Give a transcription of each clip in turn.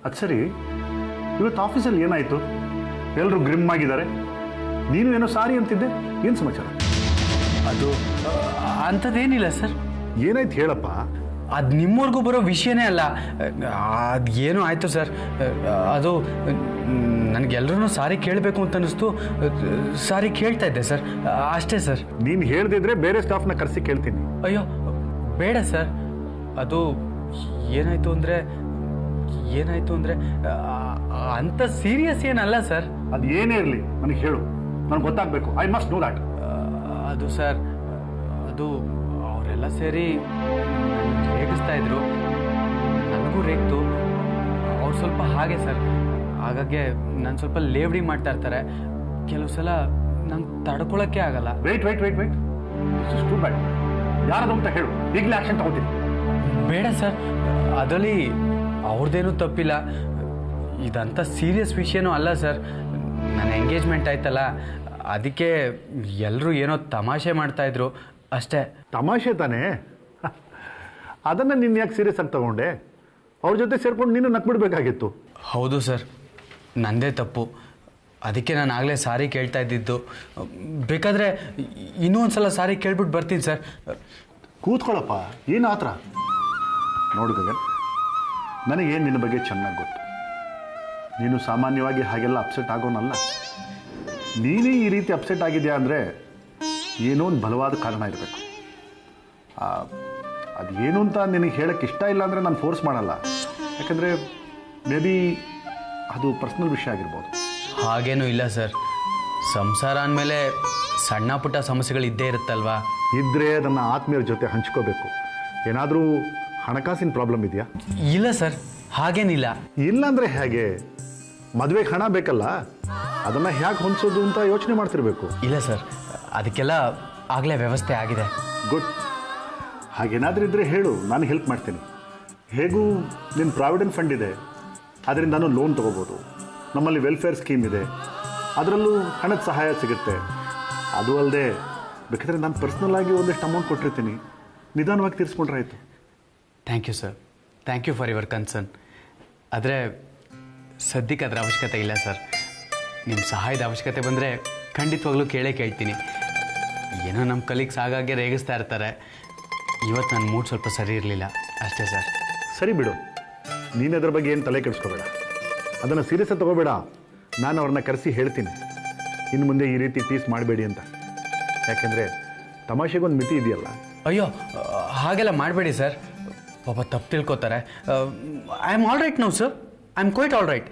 ಅದು ಸರಿ, ಇವತ್ತು ಆಫೀಸಲ್ಲಿ ಏನಾಯಿತು? ಎಲ್ಲರೂ ಗ್ರಿಮ್ ಆಗಿದ್ದಾರೆ, ನೀನು ಏನೋ ಸಾರಿ ಅಂತಿದ್ದೆ, ಏನು ಸಮಾಚಾರ? ಅದು ಅಂಥದ್ದೇನಿಲ್ಲ ಸರ್. ಏನಾಯ್ತು ಹೇಳಪ್ಪ. ಅದು ನಿಮ್ಮವ್ರಿಗೂ ಬರೋ ವಿಷಯನೇ ಅಲ್ಲ. ಅದು ಏನೋ ಆಯಿತು ಸರ್. ಅದು ನನಗೆಲ್ಲರೂ ಸಾರಿ ಕೇಳಬೇಕು ಅಂತ ಅನ್ನಿಸ್ತು, ಸಾರಿ ಕೇಳ್ತಾ ಇದ್ದೆ ಸರ್, ಅಷ್ಟೇ ಸರ್. ನೀನು ಹೇಳ್ದಿದ್ರೆ ಬೇರೆ ಸ್ಟಾಫ್ನ ಕರೆಸಿ ಕೇಳ್ತೀನಿ. ಅಯ್ಯೋ ಬೇಡ ಸರ್. ಅದು ಏನಾಯಿತು ಅಂದರೆ ಅಂಥ ಸೀರಿಯಸ್ ಏನಲ್ಲ ಸರ್. ಅದು ಏನೇ ಇರಲಿ ನನಗೆ ಹೇಳು, ನನಗೆ ಗೊತ್ತಾಗಬೇಕು. I must know that. ಅದು ಸರ್, ಅದು ಅವರೆಲ್ಲ ಸೇರಿ ರೇಗಿಸ್ತಾ ಇದ್ರು, ನನಗೂ ರೇಗ್ತು. ಅವ್ರು ಸ್ವಲ್ಪ ಹಾಗೆ ಸರ್, ಹಾಗಾಗಿ ನಾನು ಸ್ವಲ್ಪ ಲೇವಡಿ ಮಾಡ್ತಾ ಇರ್ತಾರೆ. ಕೆಲವು ಸಲ ನಂಗೆ ತಡ್ಕೊಳಕ್ಕೆ ಆಗಲ್ಲ. Wait too bad. ಯಾರದು ಅಂತ ಹೇಳು, ಈಗಲೇ ಆಕ್ಷನ್ ತಗೋತೀನಿ. ಬೇಡ ಸರ್, ಅದರಲ್ಲಿ ಅವ್ರದ್ದೇನೂ ತಪ್ಪಿಲ್ಲ. ಇದಂಥ ಸೀರಿಯಸ್ ವಿಷಯನೂ ಅಲ್ಲ ಸರ್. ನನ್ನ ಎಂಗೇಜ್ಮೆಂಟ್ ಆಯ್ತಲ್ಲ, ಅದಕ್ಕೆ ಎಲ್ಲರೂ ಏನೋ ತಮಾಷೆ ಮಾಡ್ತಾಯಿದ್ರು ಅಷ್ಟೇ. ತಮಾಷೆ ತಾನೇ? ಅದನ್ನು ನೀನು ಯಾಕೆ ಸೀರಿಯಸ್ ಆಗಿ ತಗೊಂಡೆ? ಅವ್ರ ಜೊತೆ ಸೇರ್ಕೊಂಡು ನೀನು ನಕ್ಬಿಡ್ಬೇಕಾಗಿತ್ತು. ಹೌದು ಸರ್, ನನ್ನದೇ ತಪ್ಪು. ಅದಕ್ಕೆ ನಾನು ಆಗಲೇ ಸಾರಿ ಕೇಳ್ತಾ ಇದ್ದಿದ್ದು. ಬೇಕಾದರೆ ಇನ್ನೂ ಒಂದು ಸಲ ಸಾರಿ ಕೇಳ್ಬಿಟ್ಟು ಬರ್ತೀನಿ ಸರ್. ಕೂತ್ಕೊಳ್ಳಪ್ಪ, ಏನು ಆ ಥರ? ನೋಡು ಗಗನ್, ನನಗೇನು ನಿನ್ನ ಬಗ್ಗೆ ಚೆನ್ನಾಗಿ ಗೊತ್ತು. ನೀನು ಸಾಮಾನ್ಯವಾಗಿ ಹಾಗೆಲ್ಲ ಅಪ್ಸೆಟ್ ಆಗೋನಲ್ಲ. ನೀನೇ ಈ ರೀತಿ ಅಪ್ಸೆಟ್ ಆಗಿದೆಯಾ ಅಂದರೆ ಏನೋ ಒಂದು ಬಲವಾದ ಕಾರಣ ಇರಬೇಕು. ಅದು ಏನು ಅಂತ ನಿನಗೆ ಹೇಳೋಕ್ಕೆ ಇಷ್ಟ ಇಲ್ಲ ಅಂದರೆ ನಾನು ಫೋರ್ಸ್ ಮಾಡಲ್ಲ. ಯಾಕಂದರೆ ಮೇ ಬಿ ಅದು ಪರ್ಸ್ನಲ್ ವಿಷಯ ಆಗಿರ್ಬೋದು. ಹಾಗೇನೂ ಇಲ್ಲ ಸರ್. ಸಂಸಾರ ಅಂದಮೇಲೆ ಸಣ್ಣ ಪುಟ್ಟ ಸಮಸ್ಯೆಗಳು ಇದ್ದೇ ಇರುತ್ತಲ್ವಾ? ಇದ್ದರೆ ಅದನ್ನು ಆತ್ಮೀಯರ ಜೊತೆ ಹಂಚ್ಕೋಬೇಕು. ಏನಾದರೂ ಹಣಕಾಸಿನ ಪ್ರಾಬ್ಲಮ್ ಇದೆಯಾ? ಇಲ್ಲ ಸರ್, ಹಾಗೇನಿಲ್ಲ. ಇಲ್ಲ ಅಂದರೆ ಹೇಗೆ? ಮದುವೆಗೆ ಹಣ ಬೇಕಲ್ಲ, ಅದನ್ನು ಹೇಗೆ ಹೊಂದಿಸೋದು ಅಂತ ಯೋಚನೆ ಮಾಡ್ತಿರ್ಬೇಕು. ಇಲ್ಲ ಸರ್, ಅದಕ್ಕೆಲ್ಲ ಆಗಲೇ ವ್ಯವಸ್ಥೆ ಆಗಿದೆ. ಗುಡ್. ಹಾಗೇನಾದರೂ ಇದ್ದರೆ ಹೇಳು, ನಾನು ಹೆಲ್ಪ್ ಮಾಡ್ತೀನಿ. ಹೇಗೂ ನಿನ್ನ ಪ್ರಾವಿಡೆಂಟ್ ಫಂಡ್ ಇದೆ, ಅದರಿಂದ ನಾನು ಲೋನ್ ತೊಗೋಬೋದು. ನಮ್ಮಲ್ಲಿ ವೆಲ್ಫೇರ್ ಸ್ಕೀಮ್ ಇದೆ, ಅದರಲ್ಲೂ ಹಣದ ಸಹಾಯ ಸಿಗುತ್ತೆ. ಅದು ಅಲ್ಲದೆ ಬೇಕಾದರೆ ನಾನು ಪರ್ಸ್ನಲ್ ಆಗಿ ಒಂದಿಷ್ಟು ಅಮೌಂಟ್ ಕೊಟ್ಟಿರ್ತೀನಿ, ನಿಧಾನವಾಗಿ ತೀರಿಸ್ಕೊಂಡ್ರೆ ಆಯಿತು. Thank you sir, thank you for your concern. ಆದರೆ ಸದ್ಯಕ್ಕೆ ಅದರ ಅವಶ್ಯಕತೆ ಇಲ್ಲ ಸರ್. ನಿಮ್ಮ ಸಹಾಯದ ಅವಶ್ಯಕತೆ ಬಂದರೆ ಖಂಡಿತವಾಗ್ಲೂ ಕೇಳ್ತೀನಿ. ಏನೋ ನಮ್ಮ ಕಲೀಗ್ಸ್ ಆಗಾಗ್ಗೆ ರೇಗಿಸ್ತಾ ಇರ್ತಾರೆ. ಇವತ್ತು ನನ್ನ ಮೂಡ್ ಸ್ವಲ್ಪ ಸರಿ ಇರಲಿಲ್ಲ ಅಷ್ಟೇ ಸರ್. ಸರಿ ಬಿಡು, ನೀನು ಅದ್ರ ಬಗ್ಗೆ ಏನು ತಲೆ ಕೆಡಿಸ್ಕೋಬೇಡ, ಅದನ್ನು ಸೀರಿಯಸ್ಸಾಗಿ ತಗೋಬೇಡ. ನಾನು ಅವ್ರನ್ನ ಕರೆಸಿ ಹೇಳ್ತೀನಿ, ಇನ್ನು ಮುಂದೆ ಈ ರೀತಿ ಟೀಸ್ ಮಾಡಬೇಡಿ ಅಂತ. ಯಾಕೆಂದರೆ ತಮಾಷೆಗೊಂದು ಮಿತಿ ಇದೆಯಲ್ಲ. ಅಯ್ಯೋ ಹಾಗೆಲ್ಲ ಮಾಡಬೇಡಿ ಸರ್, ಪಾಪ ತಪ್ಪು ತಿಳ್ಕೊತಾರೆ. I am all right now sir, I am quite all right.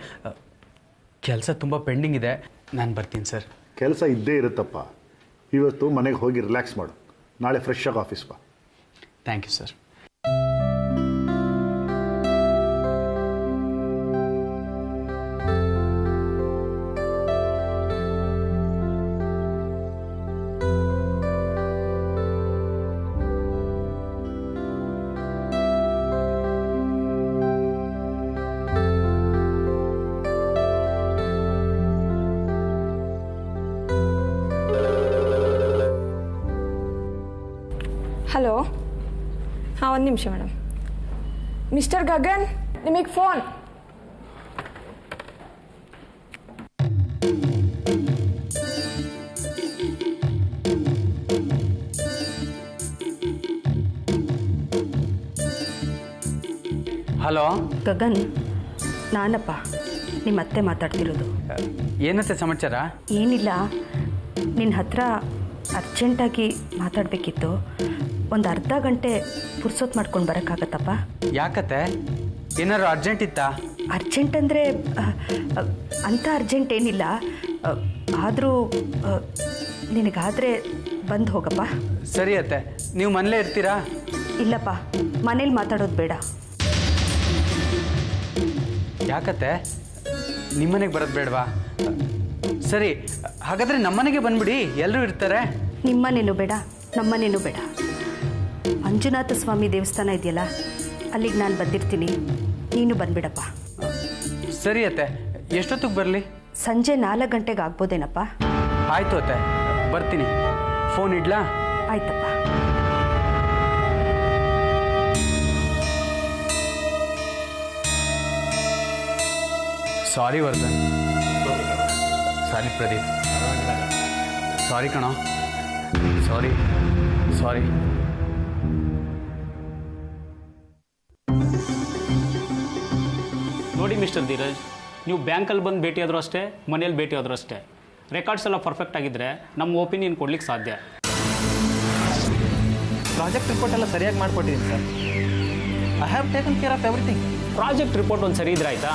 ಕೆಲಸ ತುಂಬ ಪೆಂಡಿಂಗ್ ಇದೆ, ನಾನು ಬರ್ತೀನಿ ಸರ್. ಕೆಲಸ ಇದ್ದೇ ಇರುತ್ತಪ್ಪ. ಇವತ್ತು ಮನೆಗೆ ಹೋಗಿ ರಿಲ್ಯಾಕ್ಸ್ ಮಾಡು, ನಾಳೆ ಫ್ರೆಶ್ ಆಗಿ ಆಫೀಸ್ ಬಾ. Thank you sir. ಹಲೋ, ಹಾಂ ಒಂದು ನಿಮಿಷ ಮೇಡಮ್. ಮಿಸ್ಟರ್ ಗಗನ್, ನಿಮಗೆ ಫೋನ್. ಹಲೋ ಗಗನ್, ನಾನಪ್ಪ, ನಿಮ್ಮ ಅತ್ತೆ ಮಾತಾಡ್ತಿರೋದು. ಏನತ್ತೆ ಸಮಾಚಾರ? ಏನಿಲ್ಲ, ನಿನ್ನ ಹತ್ರ ಅರ್ಜೆಂಟಾಗಿ ಮಾತಾಡಬೇಕಿತ್ತು. ಒಂದು ಅರ್ಧ ಗಂಟೆ ಪುರ್ಸೊತ್ತು ಮಾಡ್ಕೊಂಡು ಬರೋಕ್ಕಾಗತ್ತಪ್ಪ? ಯಾಕತ್ತೆ, ಏನಾದ್ರು ಅರ್ಜೆಂಟ್ ಇತ್ತಾ? ಅರ್ಜೆಂಟ್ ಅಂದರೆ ಅಂಥ ಅರ್ಜೆಂಟ್ ಏನಿಲ್ಲ, ಆದರೂ ನಿನಗಾದರೆ ಬಂದು ಹೋಗಪ್ಪ. ಸರಿ ಅತ್ತೆ, ನೀವು ಮನೇಲೇ ಇರ್ತೀರಾ? ಇಲ್ಲಪ್ಪ, ಮನೇಲಿ ಮಾತಾಡೋದು ಬೇಡ. ಯಾಕತ್ತೆ, ನಿಮ್ಮನೆಗೆ ಬರೋದು ಬೇಡವಾ? ಸರಿ, ಹಾಗಾದರೆ ನಮ್ಮನೆಗೆ ಬಂದ್ಬಿಡಿ, ಎಲ್ಲರೂ ಇರ್ತಾರೆ. ನಿಮ್ಮನೇನು ಬೇಡ, ನಮ್ಮನೇನು ಬೇಡ. ಮಂಜುನಾಥ ಸ್ವಾಮಿ ದೇವಸ್ಥಾನ ಇದೆಯಲ್ಲ, ಅಲ್ಲಿಗೆ ನಾನು ಬಂದಿರ್ತೀನಿ, ನೀನು ಬಂದ್ಬಿಡಪ್ಪ. ಸರಿ ಅತ್ತೆ, ಎಷ್ಟೊತ್ತಿಗೆ ಬರಲಿ? ಸಂಜೆ 4 ಗಂಟೆಗೆ ಆಗ್ಬೋದೇನಪ್ಪ? ಆಯಿತು ಅತ್ತೆ, ಬರ್ತೀನಿ. ಫೋನ್ ಇಡ್ಲಾ? ಆಯ್ತಪ್ಪ. ಸಾರಿ ವರ್ಧನ್. ಸಾರಿ ಪ್ರದೀಪ್. ಸಾರಿ ಕಣೋ. ಸಾರಿ. ನೋಡಿ ಮಿಸ್ಟರ್ ಧೀರಜ್, ನೀವು ಬ್ಯಾಂಕಲ್ಲಿ ಬಂದು ಭೇಟಿ ಆದರೂ ಅಷ್ಟೇ, ಮನೇಲಿ ಭೇಟಿ ಆದರೂ ಅಷ್ಟೇ, ರೆಕಾರ್ಡ್ಸ್ ಎಲ್ಲ ಪರ್ಫೆಕ್ಟ್ ಆಗಿದ್ದರೆ ನಮ್ಮ ಒಪಿನಿಯನ್ ಕೊಡ್ಲಿಕ್ಕೆ ಸಾಧ್ಯ. ಪ್ರಾಜೆಕ್ಟ್ ರಿಪೋರ್ಟ್ ಎಲ್ಲ ಸರಿಯಾಗಿ ಮಾಡಿಕೊಟ್ಟಿದ್ದೀನಿ sir. I have taken care of everything. Project report ಒಂದು ಸರಿ ಇದ್ರೆ ಆಯಿತಾ?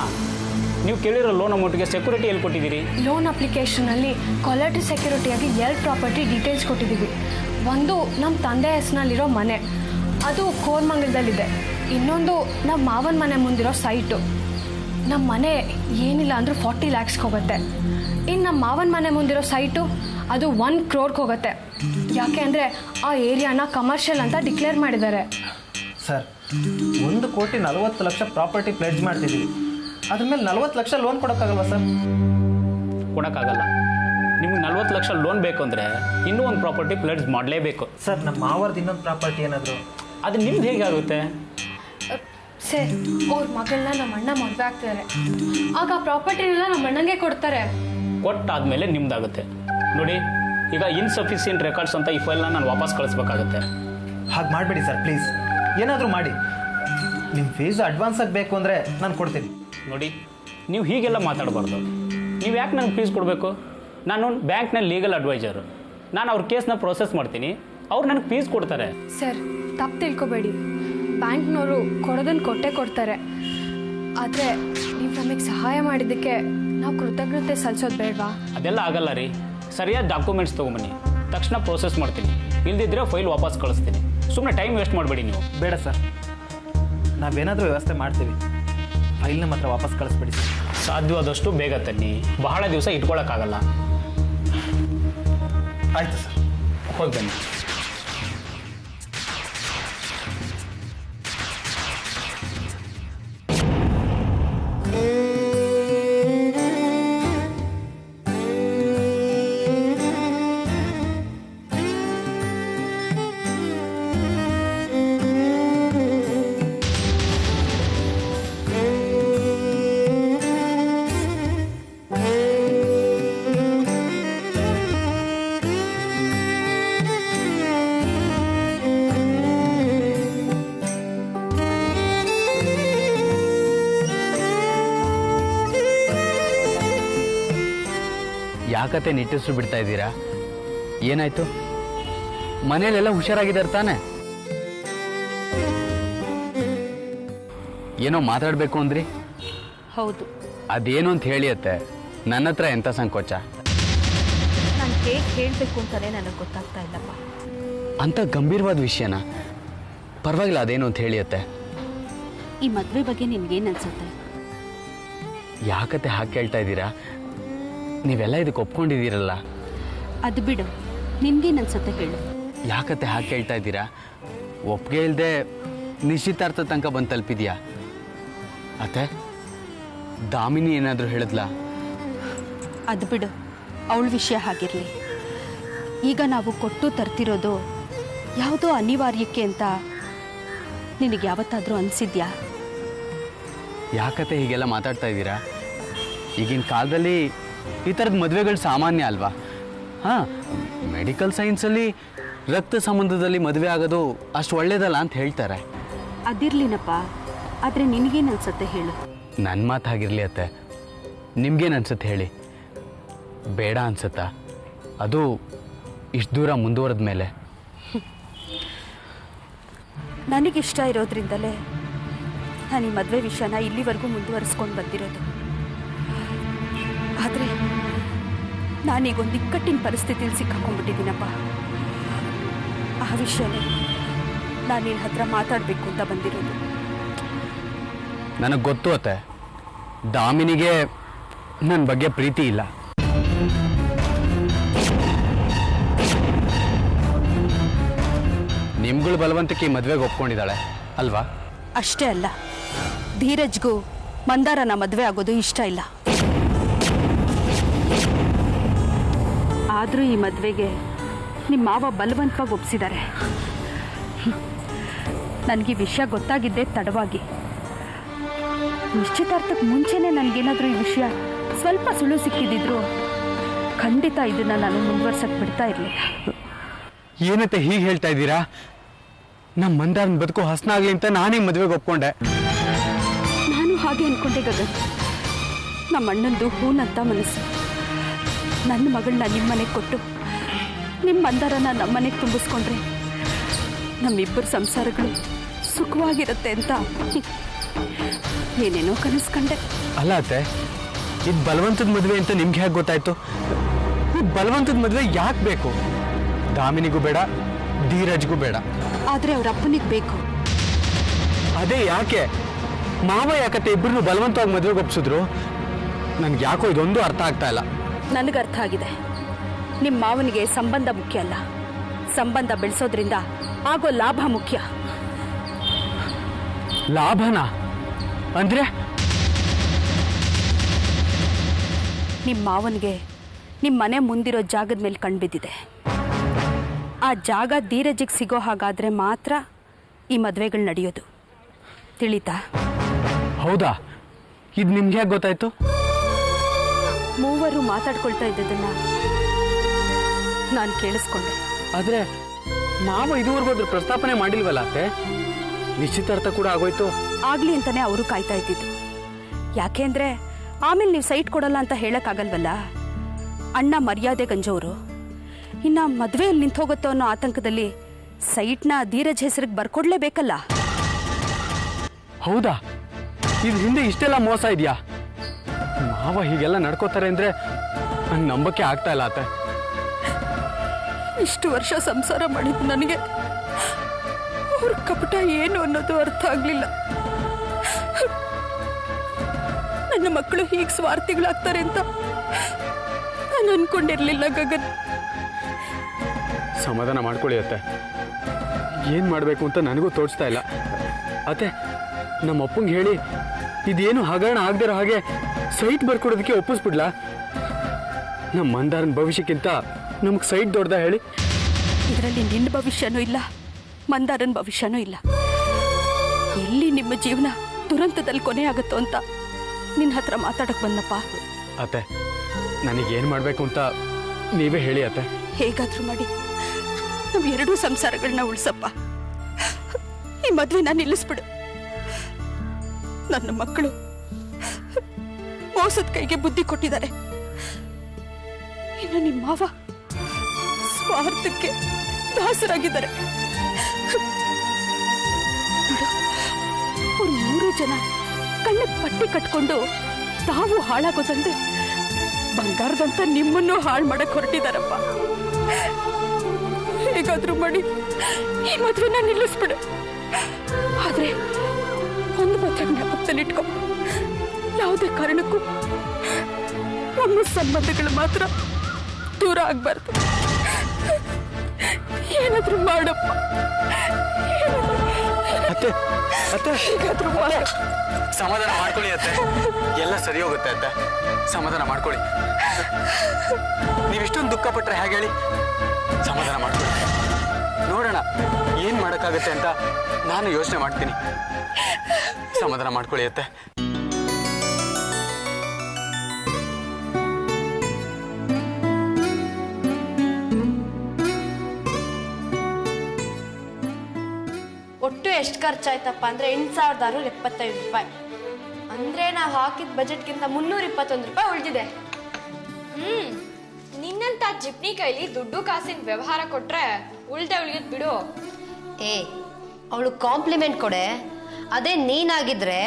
ನೀವು ಕೇಳಿರೋ ಲೋನ್ ಅಮೌಂಟ್ಗೆ ಸೆಕ್ಯೂರಿಟಿ ಎಲ್ಲಿ ಕೊಟ್ಟಿದ್ದೀರಿ? ಲೋನ್ ಅಪ್ಲಿಕೇಶನಲ್ಲಿ ಕೊಲಾಟರಲ್ ಸೆಕ್ಯೂರಿಟಿಯಾಗಿ 2 ಪ್ರಾಪರ್ಟಿ ಡೀಟೇಲ್ಸ್ ಕೊಟ್ಟಿದ್ದೀವಿ. ಒಂದು ನಮ್ಮ ತಂದೆ ಹೆಸರಿನಲ್ಲಿರೋ ಮನೆ, ಅದು ಕೋರಮಂಗಲದಲ್ಲಿದೆ. ಇನ್ನೊಂದು ನಮ್ಮ ಮಾವನ ಮನೆ ಮುಂದಿರೋ ಸೈಟು. ನಮ್ಮ ಮನೆ ಏನಿಲ್ಲ ಅಂದರೂ 40 lakhsಗೆ ಹೋಗುತ್ತೆ. ಇನ್ನು ನಮ್ಮ ಮಾವನ ಮನೆ ಮುಂದಿರೋ ಸೈಟು ಅದು 1 crore ಹೋಗುತ್ತೆ. ಯಾಕೆ ಅಂದರೆ ಆ ಏರಿಯಾನ ಕಮರ್ಷಿಯಲ್ ಅಂತ ಡಿಕ್ಲೇರ್ ಮಾಡಿದ್ದಾರೆ. ಸರ್, 1,40,00,000 ಪ್ರಾಪರ್ಟಿ ಪ್ಲೆಡ್ಜ್ ಮಾಡ್ತಿದ್ದೀವಿ. ಅದ್ರ ಮೇಲೆ 40 ಲಕ್ಷ ಲೋನ್ ಕೊಡೋಕ್ಕಾಗಲ್ವಾ ಸರ್? ಕೊಡೋಕ್ಕಾಗಲ್ಲ. ನಿಮ್ಗೆ 40 ಲಕ್ಷ ಲೋನ್ ಬೇಕು ಅಂದರೆ ಇನ್ನೂ ಒಂದು ಪ್ರಾಪರ್ಟಿ ಪ್ಲೆಡ್ಜ್ ಮಾಡಲೇಬೇಕು. ಸರ್, ನಮ್ಮ ಮಾವರ್ದು ಇನ್ನೊಂದು ಪ್ರಾಪರ್ಟಿ ಏನಾದರೂ ಅದು ನಿಮ್ದು ಹೇಗೆ ಆಗುತ್ತೆ? ಸರ್, ಅವ್ರ ಮಗಳನ್ನ ನಮ್ಮ ಅಣ್ಣ ಮದುವೆ ಆಗ್ತಿದ್ದಾರೆ. ಆಗ ಆ ಪ್ರಾಪರ್ಟಿನೆಲ್ಲ ನಮ್ಮ ಅಣ್ಣಂಗೆ ಕೊಡ್ತಾರೆ. ಕೊಟ್ಟಾದಮೇಲೆ ನಿಮ್ದಾಗುತ್ತೆ. ನೋಡಿ, ಈಗ ಇನ್ಸಫಿಷಿಯೆಂಟ್ ರೆಕಾರ್ಡ್ಸ್ ಅಂತ ಈ ಫೈಲ್ನ ನಾನು ವಾಪಸ್ ಕಳಿಸ್ಬೇಕಾಗುತ್ತೆ. ಹಾಗೆ ಮಾಡಬೇಡಿ ಸರ್, ಪ್ಲೀಸ್. ಏನಾದರೂ ಮಾಡಿ. ನಿಮ್ಮ ಫೀಸ್ ಅಡ್ವಾನ್ಸ್ ಆಗಬೇಕು ಅಂದರೆ ನಾನು ಕೊಡ್ತೀನಿ. ನೋಡಿ, ನೀವು ಹೀಗೆಲ್ಲ ಮಾತಾಡಬಾರ್ದು. ನೀವು ಯಾಕೆ ನನಗೆ ಫೀಸ್ ಕೊಡಬೇಕು? ನಾನು ಬ್ಯಾಂಕ್ನ ಲೀಗಲ್ ಅಡ್ವೈಸರು. ನಾನು ಅವ್ರ ಕೇಸ್ನ ಪ್ರೊಸೆಸ್ ಮಾಡ್ತೀನಿ, ಅವ್ರು ನನಗೆ ಫೀಸ್ ಕೊಡ್ತಾರೆ. ಸರ್, ತಪ್ಪು ತಿಳ್ಕೊಬೇಡಿ. ಬ್ಯಾಂಕ್ನವರು ಕೊಡೋದನ್ನು ಕೊಟ್ಟೇ ಕೊಡ್ತಾರೆ. ಆದರೆ ನೀವು ನಮಗೆ ಸಹಾಯ ಮಾಡಿದ್ದಕ್ಕೆ ನಾವು ಕೃತಜ್ಞತೆ ಸಲ್ಲಿಸೋದು ಬೇಡವಾ? ಅದೆಲ್ಲ ಆಗಲ್ಲ ರೀ. ಸರಿಯಾದ ಡಾಕ್ಯುಮೆಂಟ್ಸ್ ತೊಗೊಂಬನ್ನಿ, ತಕ್ಷಣ ಪ್ರೋಸೆಸ್ ಮಾಡ್ತೀನಿ. ಇಲ್ದಿದ್ರೆ ಫೈಲ್ ವಾಪಸ್ ಕಳಿಸ್ತೀನಿ. ಸುಮ್ಮನೆ ಟೈಮ್ ವೇಸ್ಟ್ ಮಾಡಬೇಡಿ ನೀವು. ಬೇಡ ಸರ್, ನಾವೇನಾದರೂ ವ್ಯವಸ್ಥೆ ಮಾಡ್ತೀವಿ. ಫೈಲ್ನ ಮಾತ್ರ ವಾಪಸ್ ಕಳಿಸ್ಬೇಡಿ ಸರ್. ಸಾಧ್ಯವಾದಷ್ಟು ಬೇಗ ತನ್ನಿ. ಬಹಳ ದಿವಸ ಇಟ್ಕೊಳ್ಳೋಕ್ಕಾಗಲ್ಲ. ಆಯಿತು ಸರ್, ಹೋಗಿ ಬನ್ನಿ. ಯಾಕತ್ತೆ ನಿಟ್ಟುಸಿರು ಬಿಡ್ತಾ ಇದ್ದೀರಾ? ಏನಾಯ್ತು? ಮನೇಲೆಲ್ಲ ಹುಷಾರಾಗಿದ್ದಾರೆ ತಾನೆ? ಏನೋ ಮಾತಾಡಬೇಕು ಅಂದ್ರಿ? ಹೌದು. ಅದೇನು ಅಂತ ಹೇಳಿ ಅತ್ತೆ. ನನ್ನ ಹತ್ರ ಎಂಥ ಸಂಕೋಚ? ನಾನು ಹೇಗೆ ಹೇಳಬೇಕು ಅಂತಲೇ ನನಗೆ ಗೊತ್ತಾಗ್ತಾ ಇಲ್ಲಪ್ಪ. ಅಂಥ ಗಂಭೀರವಾದ ವಿಷಯನ? ಪರವಾಗಿಲ್ಲ, ಅದೇನು ಅಂತ ಹೇಳಿ ಅತ್ತೆ. ಈ ಮದುವೆ ಬಗ್ಗೆ ನಿನ್ಗೇನು ಅನ್ಸುತ್ತೆ? ಯಾಕತ್ತೆ ಹಾಗೆ ಕೇಳ್ತಾ ಇದ್ದೀರಾ? ನೀವೆಲ್ಲ ಇದಕ್ಕೆ ಒಪ್ಕೊಂಡಿದ್ದೀರಲ್ಲ. ಅದು ಬಿಡು, ನಿನ್ಗೇನು ಅನ್ಸುತ್ತೆ ಹೇಳು. ಯಾಕತ್ತೆ ಹಾಗೆ ಕೇಳ್ತಾ ಇದ್ದೀರಾ? ಒಪ್ಪಿಗೆ ಇಲ್ಲದೆ ನಿಶ್ಚಿತಾರ್ಥ ತನಕ ಬಂದು ತಲುಪಿದ್ಯಾ ಅತ್ತೆ? ದಾಮಿನಿ ಏನಾದರೂ ಹೇಳಿದ್ಲಾ? ಅದು ಬಿಡು, ಅವಳ ವಿಷಯ ಹಾಗಿರಲಿ. ಈಗ ನಾವು ಕೊಟ್ಟು ತರ್ತಿರೋದು ಯಾವುದೋ ಅನಿವಾರ್ಯಕ್ಕೆ ಅಂತ ನಿನಗೆ ಯಾವತ್ತಾದರೂ ಅನಿಸಿದ್ಯಾ? ಯಾಕತ್ತೆ ಹೀಗೆಲ್ಲ ಮಾತಾಡ್ತಾ ಇದ್ದೀರಾ? ಈಗಿನ ಕಾಲದಲ್ಲಿ ಈ ಥರದ ಮದುವೆಗಳು ಸಾಮಾನ್ಯ ಅಲ್ವಾ? ಹಾಂ, ಮೆಡಿಕಲ್ ಸೈನ್ಸಲ್ಲಿ ರಕ್ತ ಸಂಬಂಧದಲ್ಲಿ ಮದುವೆ ಆಗೋದು ಅಷ್ಟು ಒಳ್ಳೇದಲ್ಲ ಅಂತ ಹೇಳ್ತಾರೆ. ಅದಿರ್ಲಿನಪ್ಪ, ಆದರೆ ನಿನಗೇನು ಅನ್ಸುತ್ತೆ ಹೇಳು. ನನ್ನ ಮಾತು ಹಾಗಿರಲಿ ಅತ್ತೆ. ನಿಮ್ಗೇನು ಅನ್ಸುತ್ತೆ ಹೇಳಿ? ಬೇಡ ಅನ್ಸುತ್ತಾ? ಅದು ಇಷ್ಟು ದೂರ ಮುಂದುವರೆದ ಮೇಲೆ. ನನಗಿಷ್ಟ ಇರೋದ್ರಿಂದಲೇ ನಾನು ಈ ಮದುವೆ ವಿಷಯನ ಇಲ್ಲಿವರೆಗೂ ಮುಂದುವರಿಸ್ಕೊಂಡು ಬಂದಿರೋದು. ಆದರೆ ನಾನೀಗೊಂದು ಇಕ್ಕಟ್ಟಿನ ಪರಿಸ್ಥಿತಿಯಲ್ಲಿ ಸಿಕ್ಕಾಕೊಂಡ್ಬಿಟ್ಟಿದ್ದೀನಪ್ಪ. ಆ ವಿಷಯನೇ ನಾನು ನಿನ್ನ ಹತ್ರ ಮಾತಾಡಬೇಕು ಅಂತ ಬಂದಿರೋದು. ನನಗೆ ಗೊತ್ತು ಅತ್ತೆ, ದಾಮಿನಿಗೆ ನನ್ನ ಬಗ್ಗೆ ಪ್ರೀತಿ ಇಲ್ಲ. ನಿಮ್ಗಳು ಬಲವಂತಕ್ಕೆ ಈ ಮದುವೆಗೆ ಒಪ್ಕೊಂಡಿದ್ದಾಳೆ ಅಲ್ವಾ? ಅಷ್ಟೇ ಅಲ್ಲ, ಧೀರಜ್ಗೂ ಮಂದಾರನ ಮದುವೆ ಆಗೋದು ಇಷ್ಟ ಇಲ್ಲ. ಆದರೂ ಈ ಮದುವೆಗೆ ನಿಮ್ಮ ಮಾವ ಬಲವಂತವಾಗಿ ಒಪ್ಪಿಸಿದ್ದಾರೆ. ನನಗೆ ವಿಷಯ ಗೊತ್ತಾಗಿದ್ದೇ ತಡವಾಗಿ. ನಿಶ್ಚಿತಾರ್ಥಕ್ಕೆ ಮುಂಚೆನೇ ನನಗೇನಾದರೂ ಈ ವಿಷಯ ಸ್ವಲ್ಪ ಸುಳ್ಳು ಸಿಕ್ಕಿದ್ರು ಖಂಡಿತ ಇದನ್ನು ನಾನು ಮುಂದುವರ್ಸಕ್ಕೆ ಬಿಡ್ತಾ ಇರಲಿಲ್ಲ. ಏನತ್ತೆ ಹೀಗೆ ಹೇಳ್ತಾ ಇದ್ದೀರಾ? ನಮ್ಮ ಮಂದಾರನ ಬದುಕು ಹಸನಾಗ್ಲಿ ಅಂತ ನಾನೇ ಮದುವೆಗೆ ಒಪ್ಕೊಂಡೆ. ನಾನು ಹಾಗೆ ಅನ್ಕೊಂಡೆ ಗಗನ್. ನಮ್ಮ ಅಣ್ಣಂದು ಹೂನಂತ ಮನಸ್ಸು. ನನ್ನ ಮಗಳನ್ನ ನಿಮ್ಮ ಮನೆಗೆ ಕೊಟ್ಟು ನಿಮ್ಮ ಮಂದಾರನ ನಮ್ಮ ಮನೆಗೆ ತುಂಬಿಸ್ಕೊಂಡ್ರೆ ನಮ್ಮಿಬ್ಬರ ಸಂಸಾರಗಳು ಸುಖವಾಗಿರುತ್ತೆ ಅಂತ ಏನೇನೋ ಕನಸ್ಕೊಂಡೆ. ಅಲ್ಲ ಅತ್ತೆ, ಇದು ಬಲವಂತದ ಮದುವೆ ಅಂತ ನಿಮ್ಗೆ ಹೇಗೆ ಗೊತ್ತಾಯ್ತು? ಈ ಬಲವಂತದ ಮದುವೆ ಯಾಕೆ ಬೇಕು? ದಾಮಿನಿಗೂ ಬೇಡ, ಧೀರಜ್ಗೂ ಬೇಡ. ಆದರೆ ಅವ್ರ ಅಪ್ಪನಿಗೆ ಬೇಕು. ಅದೇ ಯಾಕೆ? ಮಾವ ಯಾಕತ್ತೆ ಇಬ್ಬರನ್ನು ಬಲವಂತವಾಗಿ ಮದುವೆಗೆ ಒಪ್ಸಿದ್ರು? ನನ್ಗೆ ಯಾಕೋ ಇದೊಂದು ಅರ್ಥ ಆಗ್ತಾ ಇಲ್ಲ. ನನಗೆ ಅರ್ಥ ಆಗಿದೆ. ನಿಮ್ಮ ಮಾವನಿಗೆ ಸಂಬಂಧ ಮುಖ್ಯ ಅಲ್ಲ, ಸಂಬಂಧ ಬೆಳೆಸೋದ್ರಿಂದ ಆಗೋ ಲಾಭ ಮುಖ್ಯ. ಲಾಭನಾ ಅಂದ್ರೆ? ನಿಮ್ಮ ಮಾವನಿಗೆ ನಿಮ್ಮ ಮನೆ ಮುಂದಿರೋ ಜಾಗದ ಮೇಲೆ ಕಣ್ಬಿದ್ದಿದೆ. ಆ ಜಾಗ ಧೀರಜಿಗೆ ಸಿಗೋ ಹಾಗಾದ್ರೆ ಮಾತ್ರ ಈ ಮದುವೆಗಳು ನಡೆಯೋದು. ತಿಳಿತಾ? ಹೌದಾ? ಇದು ನಿಮ್ಗೆ ಯಾಕೆ ಗೊತ್ತಾಯ್ತು? ಮೂವರು ಮಾತಾಡ್ಕೊಳ್ತಾ ಇದ್ದದನ್ನ ನಾನು ಕೇಳಿಸ್ಕೊಂಡೆ. ಆದ್ರೆ ನಾವು ಇದುವರೆಗೂ ಅದ್ರ ಪ್ರಸ್ತಾಪನೆ ಮಾಡಿಲ್ವಲ್ಲ ಅತ್ತೆ. ನಿಶ್ಚಿತಾರ್ಥ ಕೂಡ ಆಗೋಯ್ತು. ಆಗ್ಲಿ ಅಂತಾನೆ ಅವರು ಕಾಯ್ತಾ ಇದ್ದಿದ್ದು. ಯಾಕೆಂದ್ರೆ ಆಮೇಲೆ ನೀವು ಸೈಟ್ ಕೊಡಲ್ಲ ಅಂತ ಹೇಳಕ್ಕಾಗಲ್ವಲ್ಲ. ಅಣ್ಣ ಮರ್ಯಾದೆ ಗಂಜೋರು. ಇನ್ನ ಮದುವೆಯಲ್ಲಿ ನಿಂತೋಗುತ್ತೋ ಅನ್ನೋ ಆತಂಕದಲ್ಲಿ ಸೈಟ್ನ ಧೀರಜ್ ಹೆಸರಿಗೆ ಬರ್ಕೊಡ್ಲೇಬೇಕಲ್ಲ. ಹೌದಾ? ಇದು ಹಿಂದೆ ಇಷ್ಟೆಲ್ಲ ಮೋಸ ಇದೆಯಾ? ಮಾವ ಹೀಗೆಲ್ಲ ನಡ್ಕೋತಾರೆ ಅಂದ್ರೆ ನಂಗೆ ನಂಬಕ್ಕೆ ಆಗ್ತಾ ಇಲ್ಲ ಅತ್ತೆ. ಇಷ್ಟು ವರ್ಷ ಸಂಸಾರ ಮಾಡಿದ್ದು ನನಗೆ ಅವ್ರ ಕಪಟ ಏನು ಅನ್ನೋದು ಅರ್ಥ ಆಗ್ಲಿಲ್ಲ. ನನ್ನ ಮಕ್ಕಳು ಹೀಗೆ ಸ್ವಾರ್ಥಿಗಳಾಗ್ತಾರೆ ಅಂತ ನಾನು ಅನ್ಕೊಂಡಿರ್ಲಿಲ್ಲ ಗಗನ್. ಸಮಾಧಾನ ಮಾಡ್ಕೊಳ್ಳಿ ಅತ್ತೆ. ಏನು ಮಾಡಬೇಕು ಅಂತ ನನಗೂ ತೋರಿಸ್ತಾ ಇಲ್ಲ ಅತ್ತೆ. ನಮ್ಮ ಅಪ್ಪಂಗೆ ಹೇಳಿ ಇದೇನು ಹಗರಣ ಆಗದಿರೋ ಹಾಗೆ ಸೈಟ್ ಬರ್ಕೊಡೋದಕ್ಕೆ ಒಪ್ಪಿಸ್ಬಿಡ್ಲಾ? ನಮ್ಮ ಮಂದಾರನ ಭವಿಷ್ಯಕ್ಕಿಂತ ನಮ್ಗೆ ಸೈಟ್ ದೊಡ್ಡದ ಹೇಳಿ? ಇದರಲ್ಲಿ ನಿನ್ನ ಭವಿಷ್ಯನೂ ಇಲ್ಲ, ಮಂದಾರನ ಭವಿಷ್ಯನೂ ಇಲ್ಲ. ಎಲ್ಲಿ ನಿಮ್ಮ ಜೀವನ ದುರಂತದಲ್ಲಿ ಕೊನೆ ಆಗುತ್ತೋ ಅಂತ ನಿನ್ನ ಹತ್ರ ಮಾತಾಡಕ್ ಬಂದಪ್ಪ. ಅತ್ತೆ, ನನಗೇನು ಮಾಡಬೇಕು ಅಂತ ನೀವೇ ಹೇಳಿ ಅತ್ತೆ. ಹೇಗಾದ್ರೂ ಮಾಡಿ ನಾವು ಎರಡೂ ಸಂಸಾರಗಳನ್ನ ಉಳಿಸಪ್ಪ. ಈ ಮದುವೆನ ನಿಲ್ಲಿಸ್ಬಿಡು. ನನ್ನ ಮಕ್ಕಳು ಮೋಸದ ಕೈಗೆ ಬುದ್ಧಿ ಕೊಟ್ಟಿದ್ದಾರೆ. ಇನ್ನು ನಿಮ್ಮ ಮಾವ ಸ್ವಾರ್ಥಕ್ಕೆ ದಾಸರಾಗಿದ್ದಾರೆ. ಅವ್ರು 3 ಜನ ಕಣ್ಣಕ್ಕೆ ಪಟ್ಟಿ ಕಟ್ಕೊಂಡು ತಾವು ಹಾಳಾಗೋದಂದ್ರೆ ಬಂಗಾರದಂತ ನಿಮ್ಮನ್ನು ಹಾಳು ಮಾಡಕ್ ಹೊರಟಿದಾರಪ್ಪ. ಹೇಗಾದ್ರೂ ಮಾಡಿ ಈ ಮದುವೆನ ನಿಲ್ಲಿಸ್ಬಿಡು. ಆದ್ರೆ ಒಂದು ಮಾತ್ರ ಜ್ಞಾಪಕದಲ್ಲಿಟ್ಕೊ, ಯಾವುದೇ ಕಾರಣಕ್ಕೂ ನಮ್ಮ ಸಂಬಂಧಗಳು ಮಾತ್ರ ದೂರ ಆಗ್ಬಾರ್ದು. ಏನಾದ್ರೂ ಮಾಡಪ್ಪ. ಅತ್ತೆ ಅತ್ತೆ ಹೇಗಾದ್ರೂ ಮಾಡ. ಸಮಾಧಾನ ಮಾಡ್ಕೊಳ್ಳಿ ಅತ್ತೆ, ಎಲ್ಲ ಸರಿ ಹೋಗುತ್ತೆ ಅತ್ತೆ. ಸಮಾಧಾನ ಮಾಡ್ಕೊಳ್ಳಿ. ನೀವಿಷ್ಟೊಂದು ದುಃಖ ಪಟ್ರೆ ಹೇಗೆ ಹೇಳಿ? ಸಮಾಧಾನ ಮಾಡ್ಕೊಳ್ಳಿ. ನೋಡೋಣ ಏನು ಮಾಡೋಕ್ಕಾಗತ್ತೆ ಅಂತ ನಾನು ಯೋಚನೆ ಮಾಡ್ತೀನಿ. ಸಮಾಧಾನ ಮಾಡ್ಕೊಳ್ಳಿ ಅತ್ತೆ. ಒಟ್ಟು ಎಷ್ಟು ಖರ್ಚಾಯ್ತಪ್ಪ ಅಂದರೆ 8,675 ರೂಪಾಯಿ. ಅಂದರೆ ನಾವು ಹಾಕಿದ ಬಜೆಟ್ಗಿಂತ 321 ರೂಪಾಯಿ ಉಳಿದಿದೆ. ನಿನ್ನಂತ ಜಿಪ್ನಿ ಕೈಲಿ ದುಡ್ಡು ಕಾಸಿನ ವ್ಯವಹಾರ ಕೊಟ್ರೆ ಉಳಿದ್ ಬಿಡು. ಅವಳು ಕಾಂಪ್ಲಿಮೆಂಟ್ ಕೊಡೆ. ಅದೇ ನೀನಾಗಿದ್ರೆ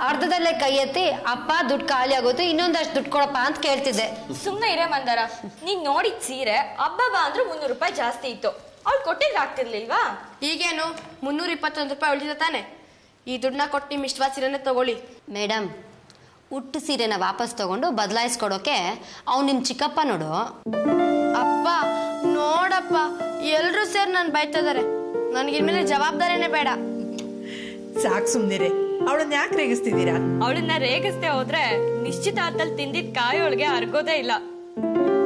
ಅರ್ಧದಲ್ಲೇ ಕೈ ಎತ್ತಿ ಅಪ್ಪ ದುಡ್ಡು ಖಾಲಿ ಆಗೋದು, ಇನ್ನೊಂದಷ್ಟು ದುಡ್ಡು ಕೊಡಪ್ಪ ಅಂತ ಕೇಳ್ತಿದ್ದೆ. ಸುಮ್ಮನೆ ಇರೇ ಮಂದಾರ. ನೀನ್ ನೋಡಿದ ಸೀರೆ ಹಬ್ಬ ಅಂದ್ರೂ 300 ರೂಪಾಯಿ ಜಾಸ್ತಿ ಇತ್ತು. ಅವ್ಳು ಕೊಟ್ಟಿದ್ರೆ ಆಗ್ತಿರ್ಲಿಲ್ವಾ? ಈಗೇನು 321 ರೂಪಾಯಿ ಉಳಿದಿದೆ ತಾನೆ? ಈ ದುಡ್ಡನ್ನ ಕೊಟ್ಟು ನಿಮ್ಮ ಇಷ್ಟವಾದ ಸೀರೆನೇ ತಗೊಳ್ಳಿ. ಮೇಡಮ್, ಉಟ್ಟು ಸೀರೆನ ವಾಪಸ್ ತಗೊಂಡು ಬದಲಾಯಿಸ್ಕೊಡೋಕೆ ಅವ್ನು ನಿಮ್ಮ ಚಿಕ್ಕಪ್ಪ ನೋಡು. ಅಪ್ಪ ನೋಡಪ್ಪ, ಎಲ್ಲರೂ ಸೇರಿ ನಾನು ಬೈತಾ ಇದಾರೆ. ನನಗಿನ್ಮೇಲೆ ಜವಾಬ್ದಾರಿನೇ ಬೇಡ. ಸಾಕು ಸುಮ್ನಿರೆ. ಅವಳನ್ನ ಯಾಕೆ ರೇಗಿಸ್ತಿದ್ದೀರಾ? ಅವಳನ್ನ ರೇಗಿಸ್ದೆ ಹೋದ್ರೆ ನಿಶ್ಚಿತಾರ್ಥದಲ್ಲಿ ತಿಂದಿದ್ ಕಾಯೋಳ್ಗೆ ಅರ್ಗೋದೇ ಇಲ್ಲ.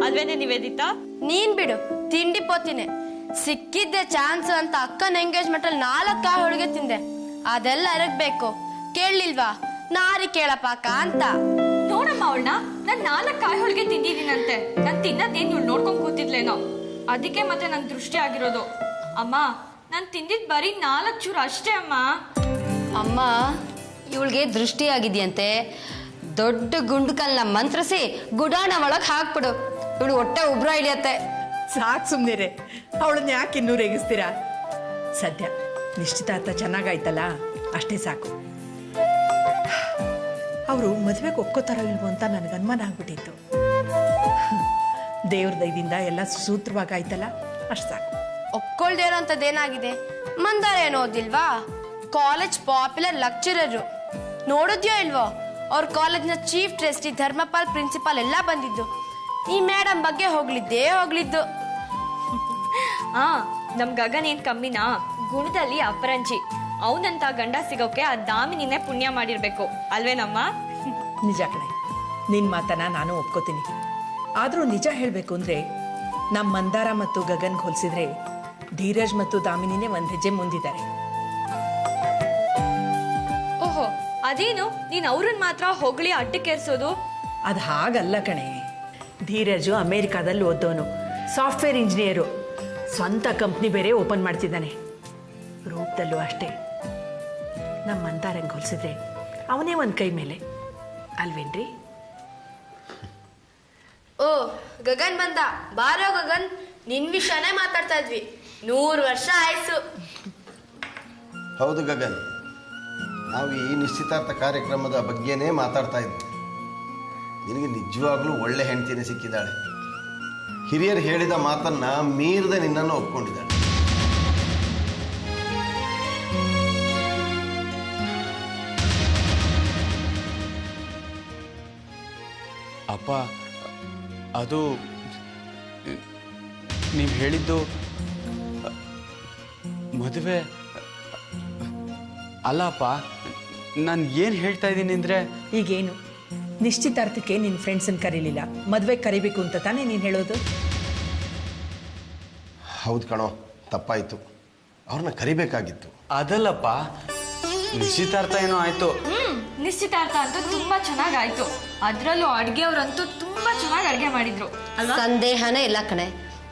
ಅಲ್ವೇನೆ ನಿವೇದಿತಾ? ನೀನ್ ಬಿಡು, ತಿಂಡಿ ಪೋತಿನೇ. ಸಿಕ್ಕಿದ್ದೆ ಚಾನ್ಸ್ ಅಂತ ಅಕ್ಕನ ಎಂಗೇಜ್ಮೆಂಟ್ ಅಲ್ಲಿ 4 ಕಾಯಿ ಹೋಳಿಗೆ ತಿಂದೆ. ಅದೆಲ್ಲ ಅರಗ್ಬೇಕು. ಕೇಳಲಿಲ್ವಾ? ನಾರಿ ಕೇಳಪಾಕ ಅಂತ. ನೋಡಮ್ಮ ಅವಳನ್ನ ನಾನ್ 4 ಕಾಯಿ ಹೋಳಿಗೆ ತಿಂದಿದ್ದೀನಂತೆ. ನಾನ್ ತಿನ್ನದೇನ್ ಇವಳು ನೋಡ್ಕೊಂಡ್ ಕೂತಿದ್ಲೇನೋ, ಅದಕ್ಕೆ ಮತ್ತೆ ನಂಗೆ ದೃಷ್ಟಿ ಆಗಿರೋದು. ಅಮ್ಮ ನಾನ್ ತಿಂದಿದ್ ಬರೀ 4 ಚೂರು ಅಷ್ಟೇ ಅಮ್ಮ. ಅಮ್ಮ ಇವಳಿಗೆ ದೃಷ್ಟಿ ಆಗಿದೆಯಂತೆ. ದೊಡ್ಡ ಗುಂಡುಕಲ್ನ ಮಂತ್ರಿಸಿ ಗುಡಾಣ ಒಳಗೆ ಹಾಕ್ಬಿಡು, ಇವಳು ಹೊಟ್ಟೆ ಉಬ್ರ ಇಳಿಯತ್ತೆ. ಸಾಕು ಸುಮ್ಮನೆ, ಅವಳನ್ನ ಯಾಕೆ ಇನ್ನೂ ರೇಗಿಸ್ತೀರಾ? ಸದ್ಯ ನಿಶ್ಚಿತಾರ್ಥ ಚೆನ್ನಾಗಾಯ್ತಲ್ಲ, ಅಷ್ಟೇ ಸಾಕು. ಅವರು ಮದುವೆಗೆ ಒಕ್ಕೋತಾರೋ ಇಲ್ವೋ ಅಂತ ನನಗೆ ಅನುಮಾನ ಆಗ್ಬಿಟ್ಟಿತ್ತು. ದೇವ್ರ ದಯದಿಂದ ಎಲ್ಲ ಸೂತ್ರವಾಗಾಯ್ತಲ್ಲ, ಅಷ್ಟು ಸಾಕು. ಒಪ್ಕೊಳ್ದೇ ಇರೋ ಅಂಥದ್ದೇನಾಗಿದೆ? ಮಂದಾರ ಏನೋ ಓದಿಲ್ವಾ? ಕಾಲೇಜ್ ಪಾಪ್ಯುಲರ್ ಲೆಕ್ಚರರು. ನೋಡಿದ್ಯೋ ಇಲ್ವೋ, ಅವ್ರ ಕಾಲೇಜ್ನ ಚೀಫ್ ಟ್ರಸ್ಟಿ, ಧರ್ಮಪಾಲ್, ಪ್ರಿನ್ಸಿಪಾಲ್ ಎಲ್ಲ ಬಂದಿದ್ದು. ಈ ಮೇಡಮ್ ಬಗ್ಗೆ ಹೋಗ್ಲಿದ್ದು. ನಮ್ ಗಗನ್ ಏನ್ ಕಮ್ಮಿನಾ? ಗುಣದಲ್ಲಿ ಅಪರಂಜಿ. ಅವನಂತ ಗಂಡ ಸಿಗೋಕೆ ಆ ದಾಮಿನಿನೇ ಪುಣ್ಯ ಮಾಡಿರ್ಬೇಕು ಅಲ್ವೇನಮ್ಮ? ನಿಜ ಕಣೆ, ನಿನ್ನ ಮಾತನ್ನ ನಾನು ಒಪ್ಕೋತೀನಿ. ಆದರೂ ನಿಜ ಹೇಳಬೇಕು ಅಂದರೆ ನಮ್ಮ ಮಂದಾರ ಮತ್ತು ಗಗನ್ಗೆ ಹೋಲಿಸಿದ್ರೆ ಧೀರಜ್ ಮತ್ತು ದಾಮಿನಿನೇ ಒಂದು ಹೆಜ್ಜೆ ಮುಂದಿದ್ದಾರೆ. ಓಹೋ, ಅದೇನು ನೀನ್ ಅವ್ರನ್ನ ಮಾತ್ರ ಹೊಗಳಿ ಅಡ್ಡಕ್ಕೇರ್ಸೋದು? ಅದು ಹಾಗಲ್ಲ ಕಣೆ. ಧೀರಜು ಅಮೇರಿಕಾದಲ್ಲಿ ಓದೋನು, ಸಾಫ್ಟ್ವೇರ್ ಇಂಜಿನಿಯರು, ಸ್ವಂತ ಕಂಪ್ನಿ ಬೇರೆ ಓಪನ್ ಮಾಡ್ತಿದ್ದಾನೆ. ರೂಪದಲ್ಲೂ ಅಷ್ಟೇ. ನಮ್ಮ ಮಂದಾರಂಗೆ ಹೋಲಿಸಿದ್ರೆ ಅವನೇ ಒಂದು ಕೈ ಮೇಲೆ ಅಲ್ವೇನ್ರಿ? ಓ ಗಗನ್ ಬಂದ. ಬಾರೋ ಗಗನ್, ನಿನ್ ವಿಷಯನೇ ಮಾತಾಡ್ತಾ ಇದ್ವಿ. 100 ವರ್ಷ ಆಯ್ತು. ಹೌದು ಗಗನ್, ನಾವು ಈ ನಿಶ್ಚಿತಾರ್ಥ ಕಾರ್ಯಕ್ರಮದ ಬಗ್ಗೆನೇ ಮಾತಾಡ್ತಾ ಇದ್ವಿ. ನಿನಗೆ ನಿಜವಾಗ್ಲೂ ಒಳ್ಳೆ ಹೆಂಡತಿನೇ ಸಿಕ್ಕಿದ್ದಾಳೆ. ಹಿರಿಯರು ಹೇಳಿದ ಮಾತನ್ನ ಮೀರಿದ ನಿನ್ನನ್ನು ಒಪ್ಕೊಂಡಿದ್ದಾಳೆ. ಅಪ್ಪ, ಅದು ನೀವು ಹೇಳಿದ್ದು ಮದುವೆ ಅಲ್ಲ ಅಪ್ಪ. ನಾನು ಏನು ಹೇಳ್ತಾ ಇದ್ದೀನಿ ಅಂದರೆ, ಈಗೇನು ನಿಶ್ಚಿತಾರ್ಥಕ್ಕೆ ನಿನ್ನ ಫ್ರೆಂಡ್ಸನ್ನು ಕರೀಲಿಲ್ಲ, ಮದುವೆಗೆ ಕರಿಬೇಕು ಅಂತ ತಾನೇ ನೀನು ಹೇಳೋದು? ಹೌದು ಕಣೋ, ತಪ್ಪಾಯಿತು. ಅವ್ರನ್ನ ಕರಿಬೇಕಾಗಿತ್ತು. ಅದಲ್ಲಪ್ಪ, ನಿಶ್ಚಿತಾರ್ಥ ಏನೋ ಆಯಿತು. ನಿಶ್ಚಿತಾರ್ಥ ಅಂತೂ ತುಂಬಾ ಚೆನ್ನಾಗಾಯ್ತು. ಅದ್ರಲ್ಲೂ ಅಡ್ಗೆಯವ್ರಂತೂ ತುಂಬಾ ಚೆನ್ನಾಗಿ ಅಡ್ಗೆ ಮಾಡಿದ್ರು ಅಲ್ವಾ? ಸಂದೇಹನೇ ಇಲ್ಲ ಕಣೆ.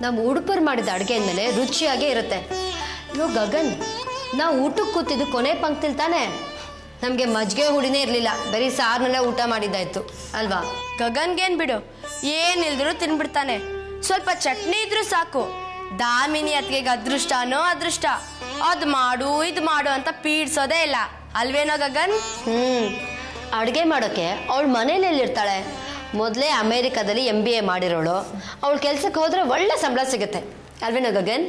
ನಮ್ಮ ಉಡುಪರು ಮಾಡಿದ ಅಡುಗೆ ಮೇಲೆ ರುಚಿಯಾಗೇ ಇರುತ್ತೆ. ಇವಾಗ ಗಗನ್, ನಾವು ಊಟಕ್ಕೆ ಕೂತಿದ್ದು ಕೊನೆ ಪಂಕ್ತಿಲ್ ತಾನೆ. ನಮಗೆ ಮಜ್ಜಿಗೆ ಹುಡಿನೇ ಇರಲಿಲ್ಲ, ಬರೀ ಸಾರ್ನಲ್ಲೇ ಊಟ ಮಾಡಿದ್ದಾಯ್ತು ಅಲ್ವಾ? ಗಗನ್ಗೇನು ಬಿಡು, ಏನಿಲ್ದ್ರು ತಿನ್ಬಿಡ್ತಾನೆ. ಸ್ವಲ್ಪ ಚಟ್ನಿ ಇದ್ರೂ ಸಾಕು. ದಾಮಿನಿ ಅತ್ತಿಗೆಗೆ ಅದೃಷ್ಟ. ಅದು ಮಾಡು ಇದು ಮಾಡು ಅಂತ ಪೀಡ್ಸೋದೇ ಇಲ್ಲ ಅಲ್ವೇನೋ ಗಗನ್? ಅಡುಗೆ ಮಾಡೋಕೆ ಅವಳು ಮನೇಲಿರ್ತಾಳೆ. ಮೊದಲೇ ಅಮೇರಿಕಾದಲ್ಲಿ MBA ಮಾಡಿರೋಳು. ಅವಳು ಕೆಲ್ಸಕ್ಕೆ ಹೋದ್ರೆ ಒಳ್ಳೆ ಸಂಬಳ ಸಿಗುತ್ತೆ ಅಲ್ವೇನೋ ಗಗನ್?